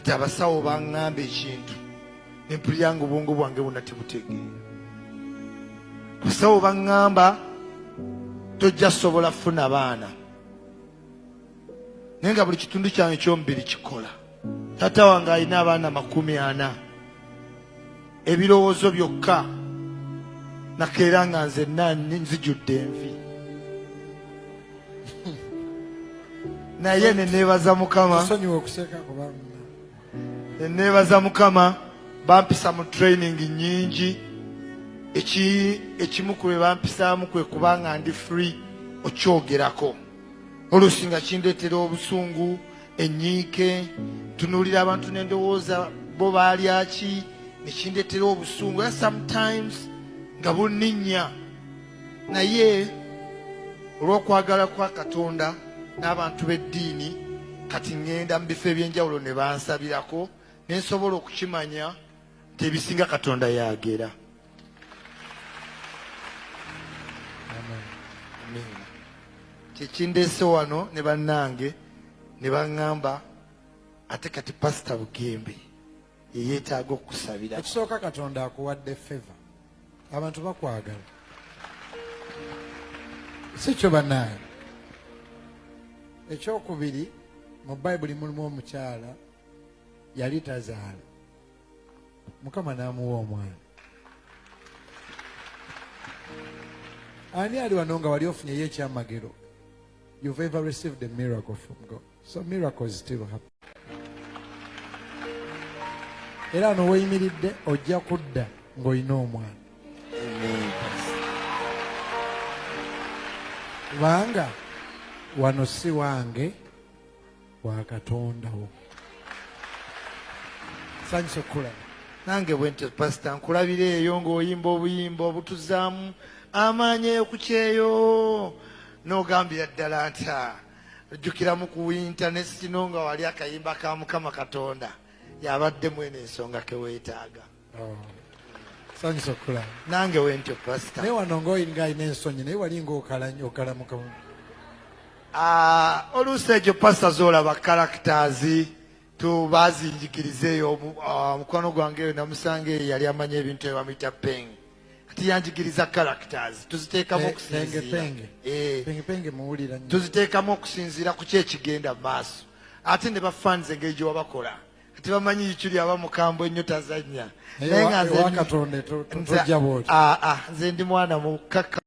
kati abasawo baŋŋamba ekintu nempulira nga obwongo bwange bwonna tebutegeera. Abasawo baŋŋamba tojja sobola kufuna baana naye nga buli kitundu kyange ekyomubiri kikola. Taata wange alina abaana 40, ebirowoozo byokka nakeera nga nze nzijudde envi. Naye neneebaza Mukama, neneebaza Mukama bampisa mu training nyingi. Ekimu ku bye bampisaamu kwe kubanga ndi free okyogerako. Oluusi nga kindeetera obusungu, enyiike, tunuulira abantu n'endowooza bo baalya ki, ne kindeetera obusungu. Sometimes nga bunninnya, naye olw'okwagala kwa Katonda n'abantu b'eddiini kati ŋŋenda mu bifo eby'enjawulo ne bansabirako ne nsobola okukimanya nti ebisinga Katonda y'agera. Kyekindeese wano ne bannange ne baŋŋamba ate kati Pastor Bugembe yeetaaga okusabira. Ekisooka Katonda akuwadde favor, abantu bakwagala, si kyo bannange. Ekyokubiri, mu Bayibuli mulimu omukyala yali tazaala, Mukama n'amuwa omwana. Ani ali wano nga wali ofunyeyo ekyamagero? You've ever received a miracle from God. So miracles still happen. Era no weyimiridde ojja kudda ng'olina omwana. Kubanga wano si wange, wa Katonda wo. Sanyusa okulaba. Nange bwente Pastor nkulabira eyo ng'oyimba obuyimba obutuzaamu amaanyi ku kyeyo n'ogambira ddala nta ojjukiramu ku internet kino nga wali akayimba ka Mukama Katonda yabadde mwene ensonga keweetaaga. Sanyusa okulaba. Nange wente Pastor. Naye wano ng'oyinga alina ensonyi naye wali ng'okalamuka. Oluusi egyo Pastor z'olaba characters tubazinjigirizeeyo. Mukwano gwange eyo namusanga eyo yali amanya ebintu ebamuyita peng. Kati yanjigiriza characters tuziteekamu okusinziira. Tuziteekamu okusinziira ku kyekigenda mu maaso. Ate ne bafanze engeri gye wabakola. Kati bamanyi ikyuli abamukambwe ennyo tazannya. Naye nga nze nze ndi mwana mukaka.